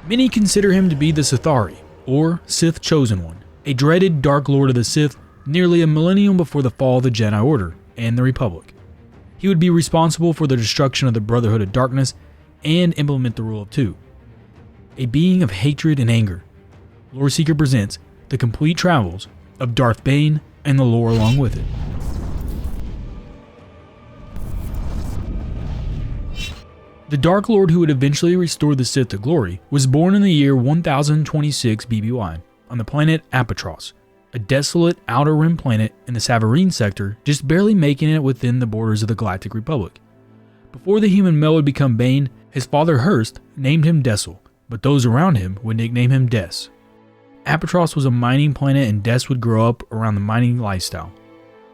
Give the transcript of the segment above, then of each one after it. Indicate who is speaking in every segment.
Speaker 1: Many consider him to be the Sithari, or Sith Chosen One, a dreaded Dark Lord of the Sith nearly a millennium before the fall of the Jedi Order and the Republic. He would be responsible for the destruction of the Brotherhood of Darkness and implement the Rule of Two. A being of hatred and anger, Loreseeker presents the complete travels of Darth Bane and the lore along with it. The Dark Lord who would eventually restore the Sith to glory was born in the year 1026 BBY on the planet Apatros, a desolate outer rim planet in the Savarine sector, just barely making it within the borders of the Galactic Republic. Before the human male would become Bane, his father Hurst named him Dessel, but those around him would nickname him Des. Apatros was a mining planet and Des would grow up around the mining lifestyle.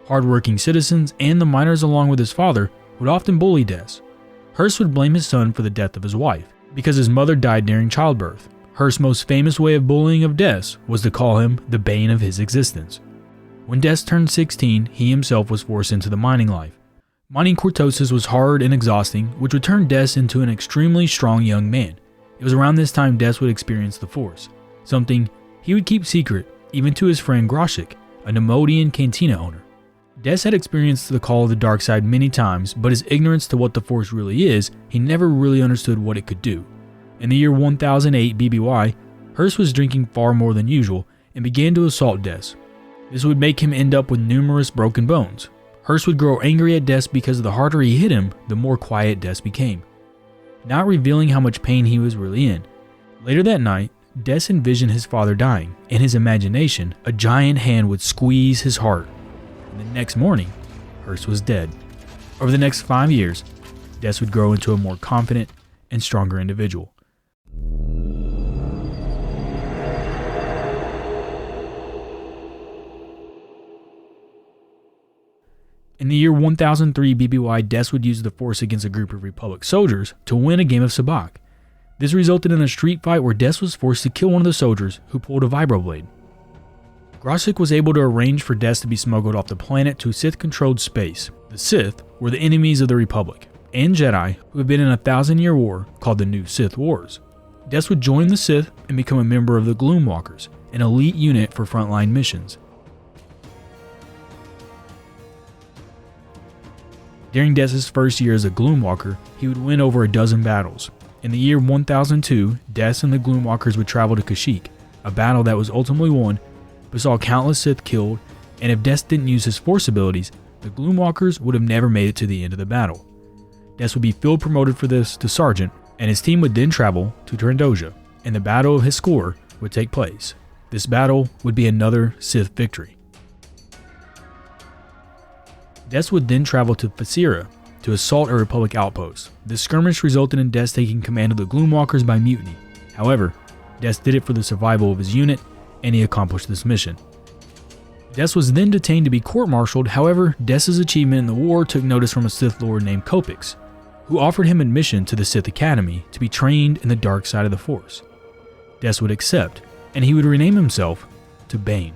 Speaker 1: Hardworking citizens and the miners along with his father would often bully Des. Hurst would blame his son for the death of his wife, because his mother died during childbirth. Hurst's most famous way of bullying of Des was to call him the bane of his existence. When Des turned 16, he himself was forced into the mining life. Mining cortosis was hard and exhausting, which would turn Des into an extremely strong young man. It was around this time Des would experience the Force, something he would keep secret even to his friend Groshik, a Nemodian cantina owner. Des had experienced the call of the dark side many times, but his ignorance to what the Force really is, he never really understood what it could do. In the year 1008 BBY, Hurst was drinking far more than usual and began to assault Des. This would make him end up with numerous broken bones. Hurst would grow angry at Des because the harder he hit him, the more quiet Des became, not revealing how much pain he was really in. Later that night, Des envisioned his father dying. In his imagination, a giant hand would squeeze his heart. And the next morning, Hurst was dead. Over the next 5 years, Des would grow into a more confident and stronger individual. In the year 1003 BBY, Des would use the Force against a group of Republic soldiers to win a game of sabacc. This resulted in a street fight where Des was forced to kill one of the soldiers who pulled a vibroblade. Groshik was able to arrange for Des to be smuggled off the planet to Sith-controlled space. The Sith were the enemies of the Republic and Jedi who had been in a 1,000-year war called the New Sith Wars. Des would join the Sith and become a member of the Gloomwalkers, an elite unit for frontline missions. During Des's first year as a Gloomwalker, he would win over a dozen battles. In the year 1002, Des and the Gloomwalkers would travel to Kashyyyk, a battle that was ultimately won, but saw countless Sith killed, and if Des didn't use his Force abilities, the Gloomwalkers would have never made it to the end of the battle. Des would be field promoted for this to Sergeant, and his team would then travel to Trendoja, and the Battle of Hiskor would take place. This battle would be another Sith victory. Des would then travel to Fasira to assault a Republic outpost. This skirmish resulted in Des taking command of the Gloomwalkers by mutiny. However, Des did it for the survival of his unit, and he accomplished this mission. Des was then detained to be court-martialed. However, Des's achievement in the war took notice from a Sith Lord named Kopix, who offered him admission to the Sith Academy to be trained in the dark side of the Force. Des would accept, and he would rename himself to Bane.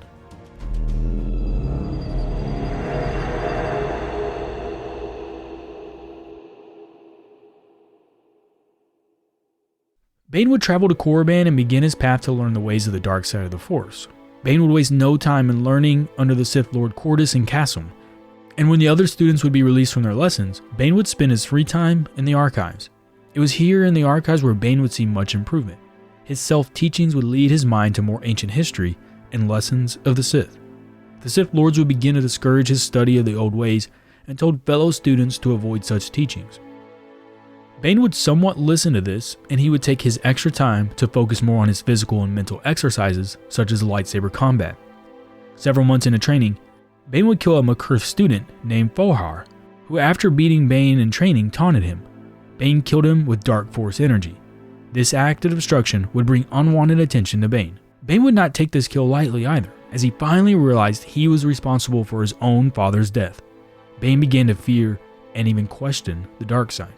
Speaker 1: Bane would travel to Korriban and begin his path to learn the ways of the dark side of the Force. Bane would waste no time in learning under the Sith Lord Cordus and Kasum, and when the other students would be released from their lessons, Bane would spend his free time in the archives. It was here in the archives where Bane would see much improvement. His self-teachings would lead his mind to more ancient history and lessons of the Sith. The Sith Lords would begin to discourage his study of the old ways and told fellow students to avoid such teachings. Bane would somewhat listen to this, and he would take his extra time to focus more on his physical and mental exercises, such as lightsaber combat. Several months into training, Bane would kill a Makurth student named Fohar, who after beating Bane in training taunted him. Bane killed him with dark Force energy. This act of destruction would bring unwanted attention to Bane. Bane would not take this kill lightly either, as he finally realized he was responsible for his own father's death. Bane began to fear and even question the dark side.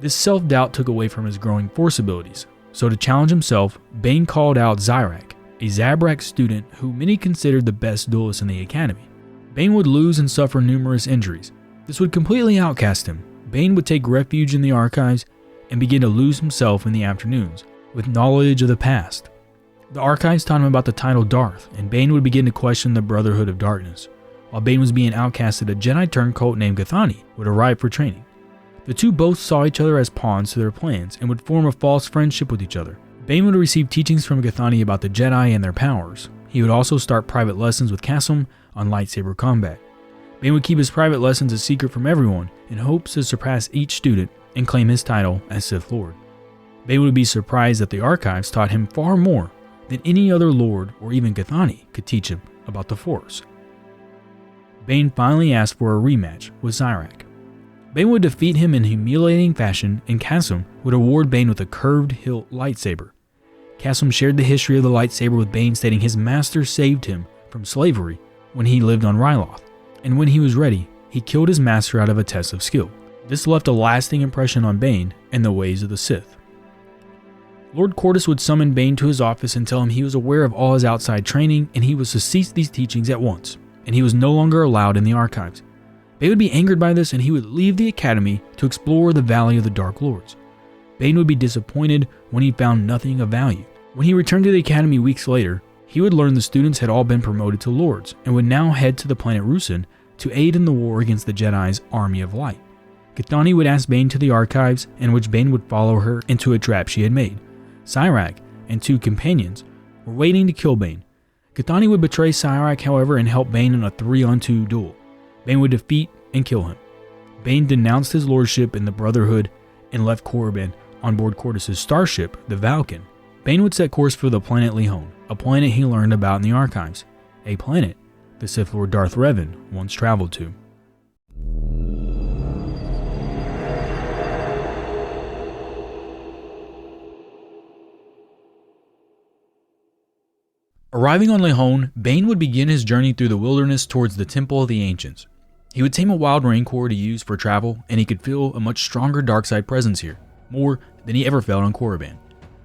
Speaker 1: This self-doubt took away from his growing Force abilities, so to challenge himself, Bane called out Zyrak, a Zabrak student who many considered the best duelist in the Academy. Bane would lose and suffer numerous injuries. This would completely outcast him. Bane would take refuge in the archives and begin to lose himself in the afternoons, with knowledge of the past. The archives taught him about the title Darth, and Bane would begin to question the Brotherhood of Darkness. While Bane was being outcasted, a Jedi-turned cult named Githani would arrive for training. The two both saw each other as pawns to their plans and would form a false friendship with each other. Bane would receive teachings from Githani about the Jedi and their powers. He would also start private lessons with Kasum on lightsaber combat. Bane would keep his private lessons a secret from everyone in hopes to surpass each student and claim his title as Sith Lord. Bane would be surprised that the archives taught him far more than any other Lord or even Githani could teach him about the Force. Bane finally asked for a rematch with Sirach. Bane would defeat him in humiliating fashion, and Kasum would award Bane with a curved hilt lightsaber. Kasum shared the history of the lightsaber with Bane, stating his master saved him from slavery when he lived on Ryloth, and when he was ready, he killed his master out of a test of skill. This left a lasting impression on Bane and the ways of the Sith. Lord Cortus would summon Bane to his office and tell him he was aware of all his outside training and he was to cease these teachings at once, and he was no longer allowed in the archives. Bane would be angered by this and he would leave the academy to explore the Valley of the Dark Lords. Bane would be disappointed when he found nothing of value. When he returned to the academy weeks later, he would learn the students had all been promoted to lords and would now head to the planet Rusin to aid in the war against the Jedi's Army of Light. Githani would ask Bane to the archives, in which Bane would follow her into a trap she had made. Sirach and two companions were waiting to kill Bane. Githani would betray Sirach, however, and help Bane in a 3-on-2 duel. Bane would defeat and kill him. Bane denounced his lordship in the Brotherhood and left Korriban on board Cortus' starship, the Valken. Bane would set course for the planet Lehone, a planet he learned about in the archives, a planet the Sith Lord Darth Revan once traveled to. Arriving on Lehone, Bane would begin his journey through the wilderness towards the Temple of the Ancients. He would tame a wild rancor to use for travel, and he could feel a much stronger dark side presence here, more than he ever felt on Korriban.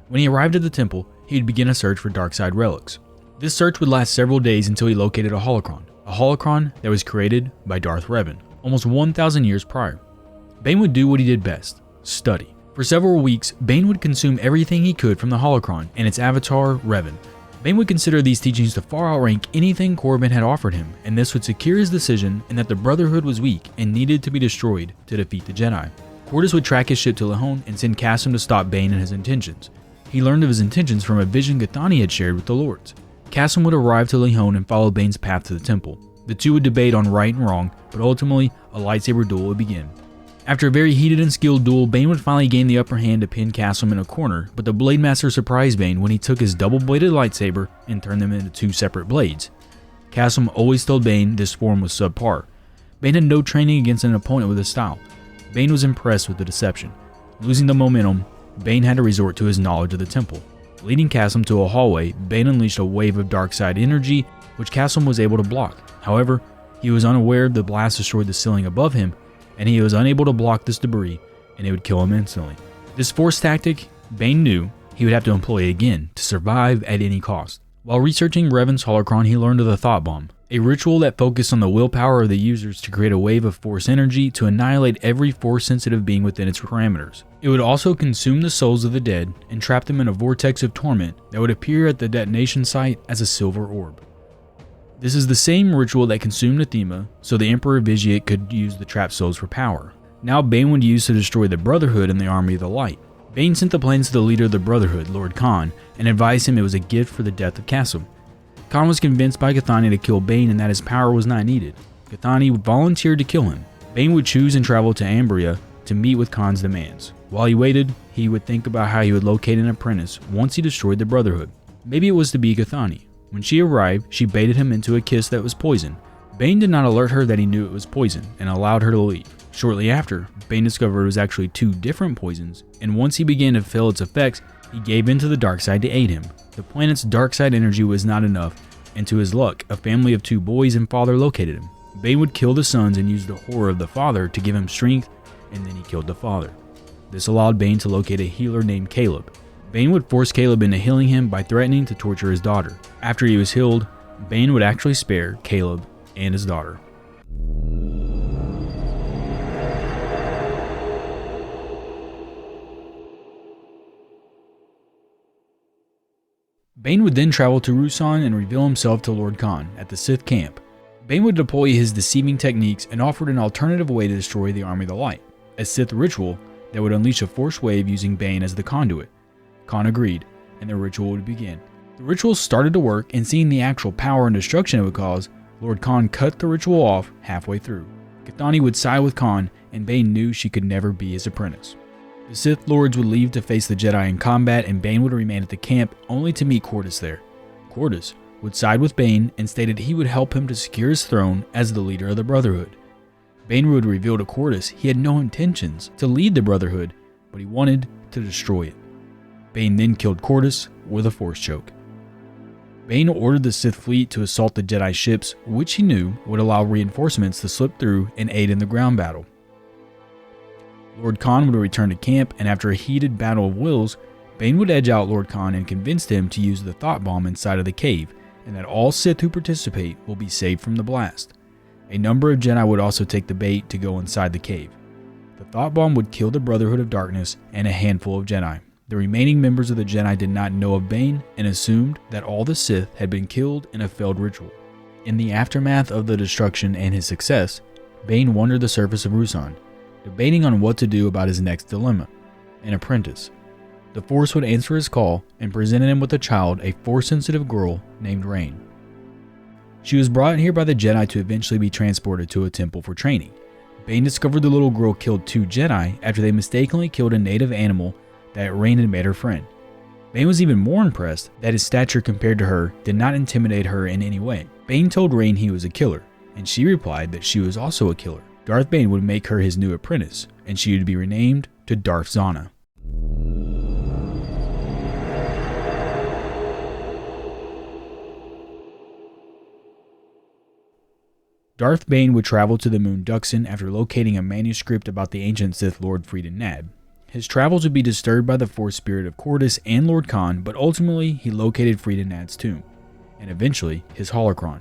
Speaker 1: When he arrived at the temple, he'd begin a search for dark side relics. This search would last several days until he located a holocron that was created by Darth Revan, almost 1,000 years prior. Bane would do what he did best, study. For several weeks, Bane would consume everything he could from the holocron and its avatar, Revan. Bane would consider these teachings to far outrank anything Korriban had offered him, and this would secure his decision in that the Brotherhood was weak and needed to be destroyed to defeat the Jedi. Cortus would track his ship to Lehone and send Kasum to stop Bane and his intentions. He learned of his intentions from a vision Githani had shared with the Lords. Kasum would arrive to Lehone and follow Bane's path to the temple. The two would debate on right and wrong, but ultimately, a lightsaber duel would begin. After a very heated and skilled duel, Bane would finally gain the upper hand to pin Kasum in a corner, but the Blade Master surprised Bane when he took his double-bladed lightsaber and turned them into two separate blades. Kasum always told Bane this form was subpar. Bane had no training against an opponent with his style. Bane was impressed with the deception. Losing the momentum, Bane had to resort to his knowledge of the temple. Leading Kasum to a hallway, Bane unleashed a wave of dark side energy, which Kasum was able to block. However, he was unaware the blast destroyed the ceiling above him, and he was unable to block this debris, and it would kill him instantly. This force tactic, Bane knew he would have to employ again to survive at any cost. While researching Revan's holocron, he learned of the Thought Bomb, a ritual that focused on the willpower of the users to create a wave of force energy to annihilate every force-sensitive being within its parameters. It would also consume the souls of the dead and trap them in a vortex of torment that would appear at the detonation site as a silver orb. This is the same ritual that consumed Athema, so the Emperor Vitiate could use the trapped souls for power. Now Bane would use to destroy the Brotherhood and the Army of the Light. Bane sent the plans to the leader of the Brotherhood, Lord Khan, and advised him it was a gift for the death of Kasum. Khan was convinced by Githani to kill Bane and that his power was not needed. Githani volunteered to kill him. Bane would choose and travel to Ambria to meet with Khan's demands. While he waited, he would think about how he would locate an apprentice once he destroyed the Brotherhood. Maybe it was to be Githani. When she arrived, she baited him into a kiss that was poison. Bane did not alert her that he knew it was poison and allowed her to leave. Shortly after, Bane discovered it was actually two different poisons, and once he began to feel its effects, he gave in to the dark side to aid him. The planet's dark side energy was not enough, and to his luck, a family of two boys and father located him. Bane would kill the sons and use the horror of the father to give him strength, and then he killed the father. This allowed Bane to locate a healer named Caleb. Bane would force Caleb into healing him by threatening to torture his daughter. After he was healed, Bane would actually spare Caleb and his daughter. Bane would then travel to Ruusan and reveal himself to Lord Khan at the Sith camp. Bane would deploy his deceiving techniques and offered an alternative way to destroy the Army of the Light, a Sith ritual that would unleash a force wave using Bane as the conduit. Khan agreed, and the ritual would begin. The ritual started to work, and seeing the actual power and destruction it would cause, Lord Khan cut the ritual off halfway through. Kithani would side with Khan, and Bane knew she could never be his apprentice. The Sith Lords would leave to face the Jedi in combat, and Bane would remain at the camp only to meet Qordis there. Qordis would side with Bane and stated he would help him to secure his throne as the leader of the Brotherhood. Bane would reveal to Qordis he had no intentions to lead the Brotherhood, but he wanted to destroy it. Bane then killed Qordis with a force choke. Bane ordered the Sith fleet to assault the Jedi ships, which he knew would allow reinforcements to slip through and aid in the ground battle. Lord Khan would return to camp, and after a heated battle of wills, Bane would edge out Lord Khan and convince him to use the thought bomb inside of the cave, and that all Sith who participate will be saved from the blast. A number of Jedi would also take the bait to go inside the cave. The thought bomb would kill the Brotherhood of Darkness and a handful of Jedi. The remaining members of the Jedi did not know of Bane and assumed that all the Sith had been killed in a failed ritual. In the aftermath of the destruction and his success, Bane wandered the surface of Ruusan, debating on what to do about his next dilemma, an apprentice. The Force would answer his call and presented him with a child, a Force-sensitive girl named Rain. She was brought here by the Jedi to eventually be transported to a temple for training. Bane discovered the little girl killed 2 Jedi after they mistakenly killed a native animal that Rain had made her friend. Bane was even more impressed that his stature compared to her did not intimidate her in any way. Bane told Rain he was a killer, and she replied that she was also a killer. Darth Bane would make her his new apprentice, and she would be renamed to Darth Zannah. Darth Bane would travel to the moon Duxon after locating a manuscript about the ancient Sith Lord Freedon Nad. His travels would be disturbed by the Force spirit of Qordis and Lord Khan, but ultimately he located Freedon Nad's tomb, and eventually his holocron.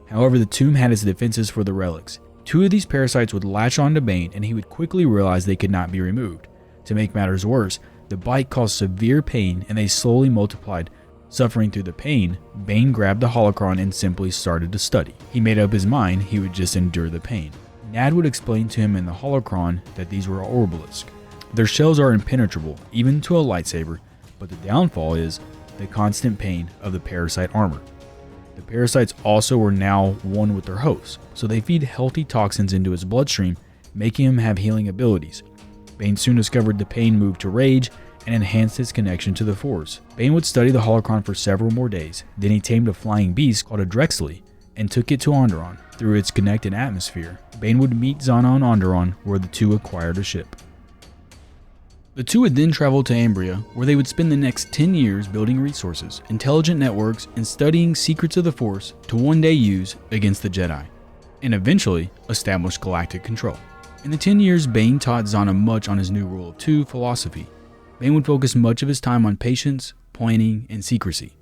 Speaker 1: However, the tomb had its defenses for the relics. 2 of these parasites would latch onto Bane, and he would quickly realize they could not be removed. To make matters worse, the bite caused severe pain, and they slowly multiplied. Suffering through the pain, Bane grabbed the holocron and simply started to study. He made up his mind he would just endure the pain. Nad would explain to him in the holocron that these were Orbalisk. Their shells are impenetrable, even to a lightsaber, but the downfall is the constant pain of the parasite armor. The parasites also were now one with their hosts, so they feed healthy toxins into his bloodstream, making him have healing abilities. Bane soon discovered the pain moved to rage and enhanced his connection to the Force. Bane would study the holocron for several more days, then he tamed a flying beast called a Drexley and took it to Onderon. Through its connected atmosphere, Bane would meet Zannah on Onderon, where the two acquired a ship. The two would then travel to Ambria, where they would spend the next 10 years building resources, intelligent networks, and studying secrets of the Force to one day use against the Jedi, and eventually establish galactic control. In the 10 years, Bane taught Zannah much on his new Rule of Two philosophy. Bane would focus much of his time on patience, planning, and secrecy.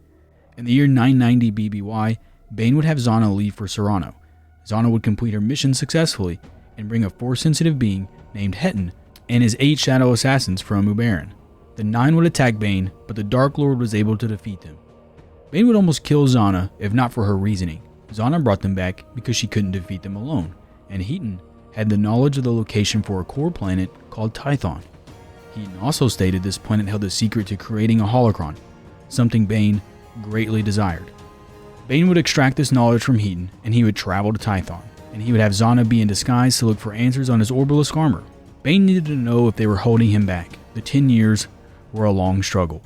Speaker 1: In the year 990 BBY, Bane would have Zannah leave for Serrano. Zannah would complete her mission successfully and bring a Force-sensitive being named Hetton and his 8 shadow assassins from Ubaran. The 9 would attack Bane, but the Dark Lord was able to defeat them. Bane would almost kill Zannah if not for her reasoning. Zannah brought them back because she couldn't defeat them alone, and Heaton had the knowledge of the location for a core planet called Tython. Heaton also stated this planet held the secret to creating a holocron, something Bane greatly desired. Bane would extract this knowledge from Heaton, and he would travel to Tython, and he would have Zannah be in disguise to look for answers on his Orbalisk armor. Bane needed to know if they were holding him back. The 10 years were a long struggle.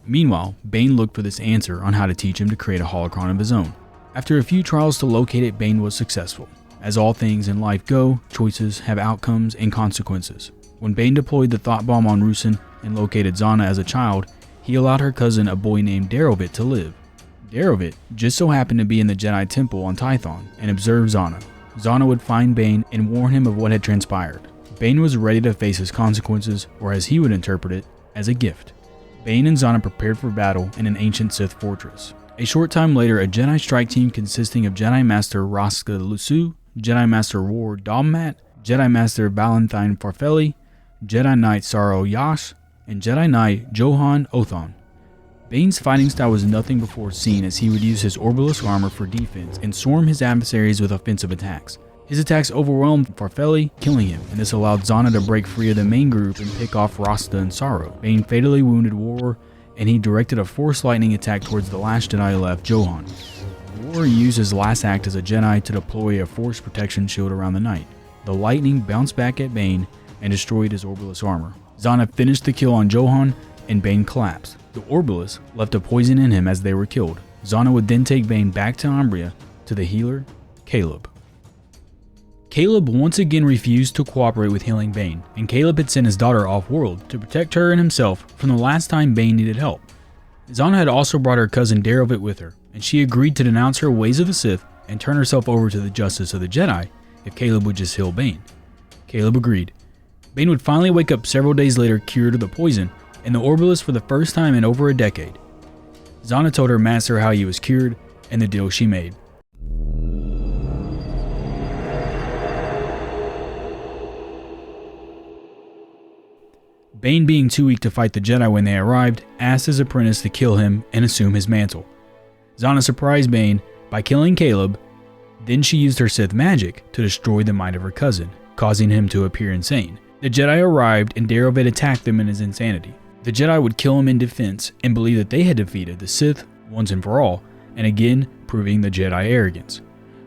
Speaker 1: Meanwhile, Bane looked for this answer on how to teach him to create a holocron of his own. After a few trials to locate it, Bane was successful. As all things in life go, choices have outcomes and consequences. When Bane deployed the thought bomb on Ruusan and located Zannah as a child, he allowed her cousin, a boy named Darovit, to live. Darovit just so happened to be in the Jedi Temple on Tython and observed Zannah. Zannah would find Bane and warn him of what had transpired. Bane was ready to face his consequences, or as he would interpret it, as a gift. Bane and Zannah prepared for battle in an ancient Sith fortress. A short time later, a Jedi strike team consisting of Jedi Master Raska Lusu, Jedi Master War Dommat, Jedi Master Valentine Farfelli, Jedi Knight Saro Yash, and Jedi Knight Johan Othon Bane's fighting style was nothing before seen, as he would use his Orbulus armor for defense and swarm his adversaries with offensive attacks. His attacks overwhelmed Farfelli, killing him, and this allowed Zannah to break free of the main group and pick off Rasta and Sorrow. Bane fatally wounded War, and he directed a Force Lightning attack towards the last Jedi left, Johan. War used his last act as a Jedi to deploy a Force protection shield around the Knight. The lightning bounced back at Bane and destroyed his Orbulus armor. Zannah finished the kill on Johan, and Bane collapsed. The Orbulus left a poison in him as they were killed. Zannah would then take Bane back to Umbria to the healer, Caleb. Caleb once again refused to cooperate with healing Bane, and Caleb had sent his daughter off-world to protect her and himself from the last time Bane needed help. Zannah had also brought her cousin Darovit with her, and she agreed to denounce her ways of the Sith and turn herself over to the justice of the Jedi if Caleb would just heal Bane. Caleb agreed. Bane would finally wake up several days later cured of the poison and the Orbulus for the first time in over a decade. Zannah told her master how he was cured and the deal she made. Bane, being too weak to fight the Jedi when they arrived, asked his apprentice to kill him and assume his mantle. Zannah surprised Bane by killing Caleb, then she used her Sith magic to destroy the mind of her cousin, causing him to appear insane. The Jedi arrived and Darovit attacked them in his insanity. The Jedi would kill him in defense and believe that they had defeated the Sith once and for all, and again proving the Jedi arrogance.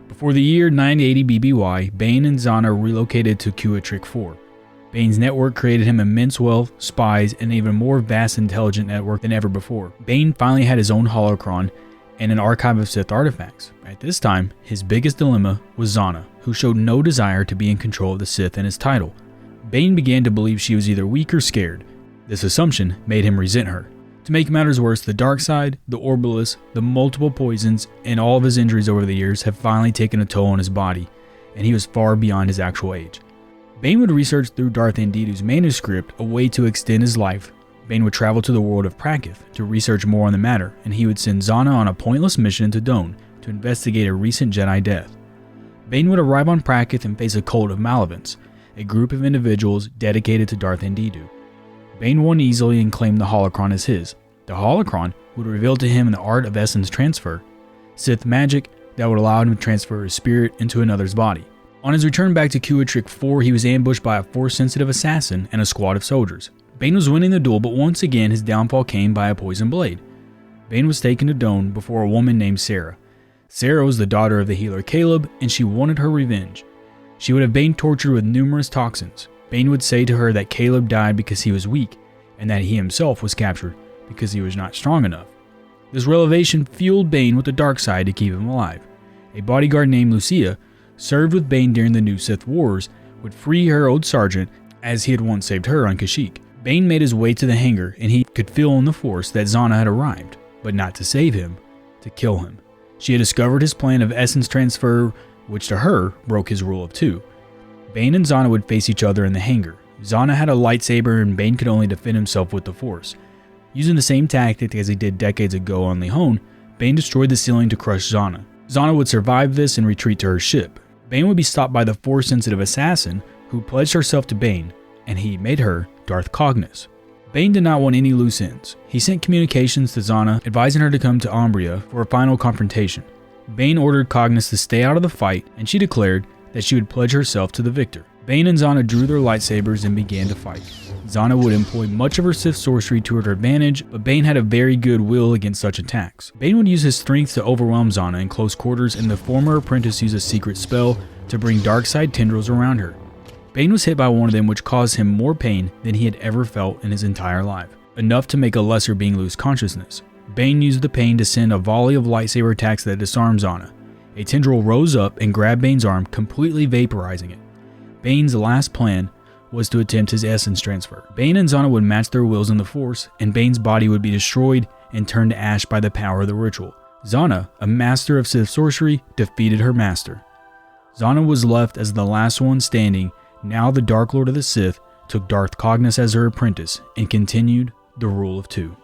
Speaker 1: Before the year 980 BBY, Bane and Zannah relocated to Kuatric 4. Bane's network created him immense wealth, spies, and an even more vast intelligent network than ever before. Bane finally had his own holocron and an archive of Sith artifacts. At this time, his biggest dilemma was Zannah, who showed no desire to be in control of the Sith and his title. Bane began to believe she was either weak or scared. This assumption made him resent her. To make matters worse, the dark side, the Orbulus, the multiple poisons, and all of his injuries over the years have finally taken a toll on his body, and he was far beyond his actual age. Bane would research through Darth Andidu's manuscript a way to extend his life. Bane would travel to the world of Prakith to research more on the matter, and he would send Zannah on a pointless mission to Done to investigate a recent Jedi death. Bane would arrive on Prakith and face a cult of Malavans, a group of individuals dedicated to Darth Andidu. Bane won easily and claimed the holocron as his. The holocron would reveal to him the art of essence transfer, Sith magic that would allow him to transfer his spirit into another's body. On his return back to Kuatric 4, he was ambushed by a Force-sensitive assassin and a squad of soldiers. Bane was winning the duel, but once again his downfall came by a poison blade. Bane was taken to Done before a woman named Sarah. Sarah was the daughter of the healer Caleb, and she wanted her revenge. She would have Bane tortured with numerous toxins. Bane would say to her that Caleb died because he was weak, and that he himself was captured because he was not strong enough. This revelation fueled Bane with the dark side to keep him alive. A bodyguard named Lucia served with Bane during the New Sith Wars, would free her old sergeant as he had once saved her on Kashyyyk. Bane made his way to the hangar, and he could feel in the Force that Zannah had arrived, but not to save him, to kill him. She had discovered his plan of essence transfer, which to her broke his rule of two. Bane and Zannah would face each other in the hangar. Zannah had a lightsaber and Bane could only defend himself with the Force. Using the same tactic as he did decades ago on Lehone, Bane destroyed the ceiling to crush Zannah. Zannah would survive this and retreat to her ship. Bane would be stopped by the Force-sensitive assassin who pledged herself to Bane, and he made her Darth Cognis. Bane did not want any loose ends. He sent communications to Zannah advising her to come to Umbria for a final confrontation. Bane ordered Cognis to stay out of the fight, and she declared that she would pledge herself to the victor. Bane and Zannah drew their lightsabers and began to fight. Zannah would employ much of her Sith sorcery to her advantage, but Bane had a very good will against such attacks. Bane would use his strength to overwhelm Zannah in close quarters, and the former apprentice used a secret spell to bring dark side tendrils around her. Bane was hit by one of them, which caused him more pain than he had ever felt in his entire life, enough to make a lesser being lose consciousness. Bane used the pain to send a volley of lightsaber attacks that disarmed Zannah. A tendril rose up and grabbed Bane's arm, completely vaporizing it. Bane's last plan was to attempt his essence transfer. Bane and Zannah would match their wills in the Force, and Bane's body would be destroyed and turned to ash by the power of the ritual. Zannah, a master of Sith sorcery, defeated her master. Zannah was left as the last one standing. Now the Dark Lord of the Sith took Darth Cognis as her apprentice and continued the rule of two.